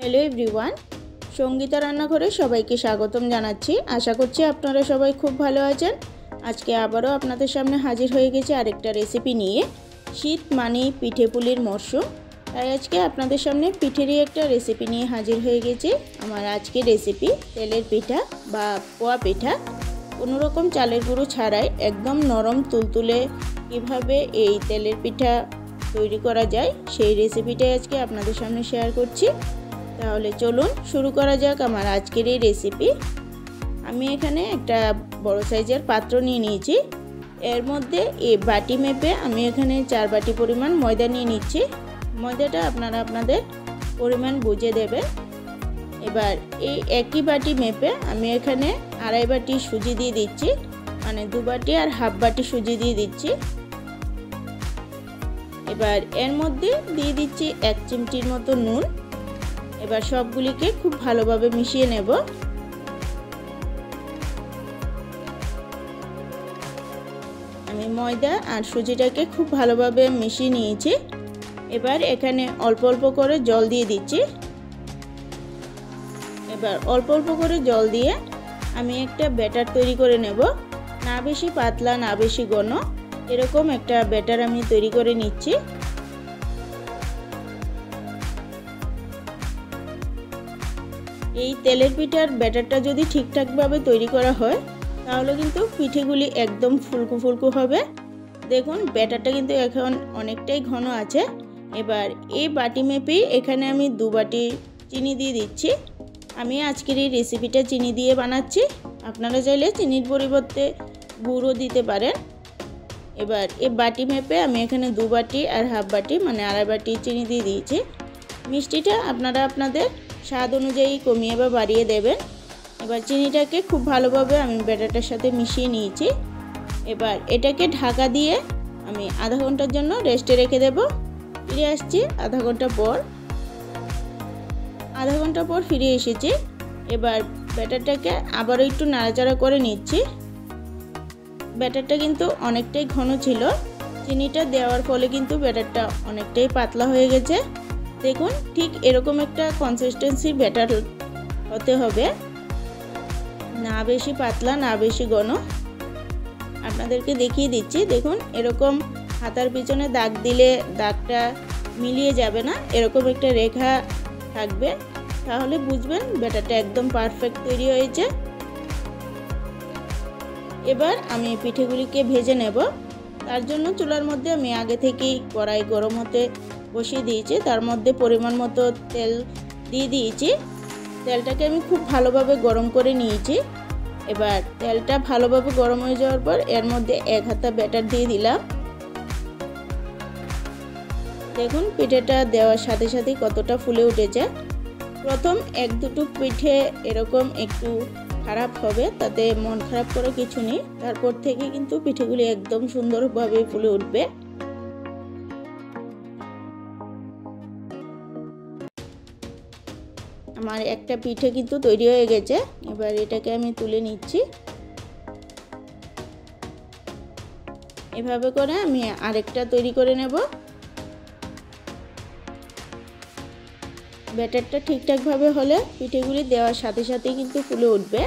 Hello everyone, Sangeeta রান্নাঘরে সবাইকে স্বাগতম জানাচ্ছি। আশা করছি আপনারা সবাই খুব ভালো আছেন। আজকে আবারও আপনাদের সামনে হাজির হয়ে গেছে আরেকটা রেসিপি নিয়ে। শীত মানেই পিঠে পুলির মরশুম, তাই আজকে আপনাদের সামনে পিঠেরই একটা রেসিপি নিয়ে হাজির হয়ে গেছি। আমার আজকের রেসিপি তেলের পিঠা বা পোয়া পিঠা। কোনো রকম চালের গুঁড়ো ছাড়াই একদম নরম তুলতুলে কীভাবে এই তেলের পিঠা তৈরি করা যায় সেই রেসিপিটাই আজকে আপনাদের সামনে শেয়ার করছি। তাহলে চলুন শুরু করা যাক আমার আজকের এই রেসিপি। আমি এখানে একটা বড় সাইজের পাত্র নিয়ে নিয়েছি। এর মধ্যে এই বাটি মেপে আমি এখানে 4 বাটি পরিমাণ ময়দা নিয়ে নিচ্ছি। ময়দাটা আপনারা আপনাদের পরিমাণ বুঝে দেবেন। এবার এই একই বাটি মেপে আমি এখানে 2.5 বাটি সুজি দিয়ে দিচ্ছি, মানে 2 বাটি আর হাফ বাটি সুজি দিয়ে দিচ্ছি। এবার এর মধ্যে দিয়ে দিচ্ছি 1 চিমটির মতো নুন। এবার সবগুলিকে খুব ভালোভাবে মিশিয়ে নেব। আমি ময়দা আর সুজিটাকে খুব ভালোভাবে মিশিয়ে নিয়েছি। এবার এখানে অল্প অল্প করে জল দিয়ে দিচ্ছি। এবার অল্প অল্প করে জল দিয়ে আমি একটা ব্যাটার তৈরি করে নেব। না বেশি পাতলা না বেশি ঘন, এরকম একটা ব্যাটার আমি তৈরি করে নিচ্ছি। এই তেলের পিঠার ব্যাটারটা যদি ঠিকঠাকভাবে তৈরি করা হয় তাহলে কিন্তু পিঠেগুলি একদম ফুলকো ফুলকো হবে। দেখুন ব্যাটারটা কিন্তু এখন অনেকটাই ঘন আছে। এবার এই বাটি মেপেই এখানে আমি 2 বাটি চিনি দিয়ে দিচ্ছি। আমি আজকের এই রেসিপিটা চিনি দিয়ে বানাচ্ছি, আপনারা চাইলে চিনির পরিবর্তে গুড়ও দিতে পারেন। এবার এই বাটি মেপে আমি এখানে 2 বাটি আর হাফ বাটি মানে 2.5 বাটি চিনি দিয়ে দিয়েছি। মিষ্টিটা আপনারা আপনাদের স্বাদ অনুযায়ী কমিয়ে বা বাড়িয়ে দেবেন। এবার চিনিটাকে খুব ভালোভাবে আমি ব্যাটারটার সাথে মিশিয়ে নিয়েছি। এবার এটাকে ঢাকা দিয়ে আমি আধা ঘন্টার জন্য রেস্টে রেখে দেব। ফিরে আসছি আধা ঘন্টা পর। আধা ঘন্টা পর ফিরে এসেছি। এবার ব্যাটারটাকে আবারও একটু নাড়াচাড়া করে নিচ্ছি। ব্যাটারটা কিন্তু অনেকটাই ঘন ছিল, চিনিটা দেওয়ার ফলে কিন্তু ব্যাটারটা অনেকটাই পাতলা হয়ে গেছে। দেখুন ঠিক এরকম একটা কনসিস্টেন্সির ব্যাটার হতে হবে, না বেশি পাতলা না বেশি ঘন। আপনাদেরকে দেখিয়ে দিচ্ছি, দেখুন এরকম হাতার পিছনে দাগ দিলে দাগটা মিলিয়ে যাবে না, এরকম একটা রেখা থাকবে, তাহলে বুঝবেন ব্যাটারটা একদম পারফেক্ট তৈরি হয়েছে। এবার আমি পিঠেগুলিকে ভেজে নেব। তার জন্য চুলার মধ্যে আমি আগে থেকেই কড়াই গরম হতে বসিয়ে দিয়েছি, তার মধ্যে পরিমাণ মতো তেল দিয়ে দিয়েছি। তেলটাকে আমি খুব ভালোভাবে গরম করে নিয়েছি। এবার তেলটা ভালোভাবে গরম হয়ে যাওয়ার পর এর মধ্যে 1 হাতা ব্যাটার দিয়ে দিলাম। দেখুন পিঠেটা দেওয়ার সাথে সাথেই কতটা ফুলে উঠেছে। প্রথম 1-2 পিঠে এরকম একটু খারাপ হবে, তাতে মন খারাপ করার কিছু নেই। তারপর থেকে কিন্তু পিঠেগুলি একদম সুন্দরভাবে ফুলে উঠবে। আমার একটা পিঠে কিন্তু তৈরি হয়ে গেছে। এবার এটাকে আমি তুলে নিচ্ছি। এভাবে করে আমি আরেকটা তৈরি করে নেব। ব্যাটারটা ঠিকঠাকভাবে হলে পিঠেগুলি দেওয়ার সাথে সাথেই কিন্তু ফুলে উঠবে।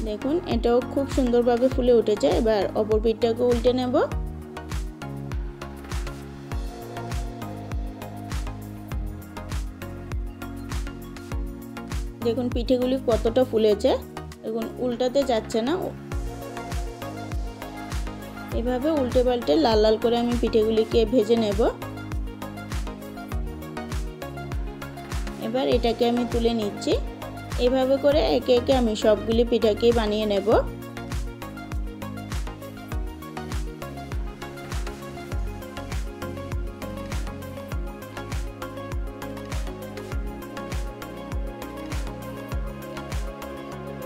দেখুন এটাও খুব সুন্দরভাবে ফুলে উঠেছে। এবার অপর পিঠটাকে উল্টে নেব। দেখুন পিঠেগুলি কতটা ফুলেছে, দেখুন উল্টাতে যাচ্ছে না। এভাবে উল্টে পাল্টে লাল লাল করে আমি পিঠেগুলিকে ভেজে নেব। এবার এটাকে আমি তুলে নিচ্ছি। এভাবে করে একে একে আমি সবগুলি পিঠাকেই বানিয়ে নেব।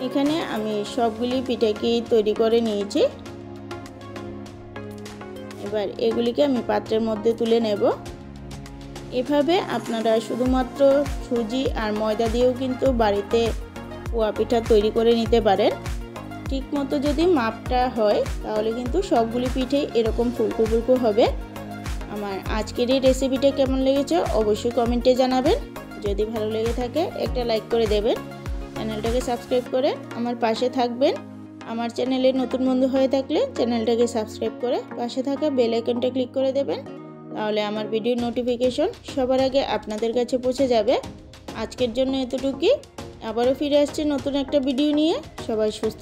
এখানে আমি সবগুলি পিঠাকেই তৈরি করে নিয়েছি। এবার এগুলিকে আমি পাত্রের মধ্যে তুলে নেব। এভাবে আপনারা শুধুমাত্র সুজি আর ময়দা দিয়েও কিন্তু বাড়িতে পোয়া পিঠা তৈরি করে নিতে পারেন। ঠিকমতো যদি মাপটা হয় তাহলে কিন্তু সবগুলি পিঠেই এরকম ফুলকো ফুলকো হবে। আমার আজকের এই রেসিপিটা কেমন লেগেছে অবশ্যই কমেন্টে জানাবেন। যদি ভালো লেগে থাকে একটা লাইক করে দেবেন, চ্যানেলটাকে সাবস্ক্রাইব করে আমার পাশে থাকবেন। আমার চ্যানেলে নতুন বন্ধু হয়ে থাকলে চ্যানেলটাকে সাবস্ক্রাইব করে পাশে থাকা বেল আইকনটা ক্লিক করে দেবেন, তাহলে আমার ভিডিওর নোটিফিকেশন সবার আগে আপনাদের কাছে পৌঁছে যাবে। আজকের জন্য এতটুকুই, আবারও ফিরে আসছে নতুন একটা ভিডিও নিয়ে। সবাই সুস্থ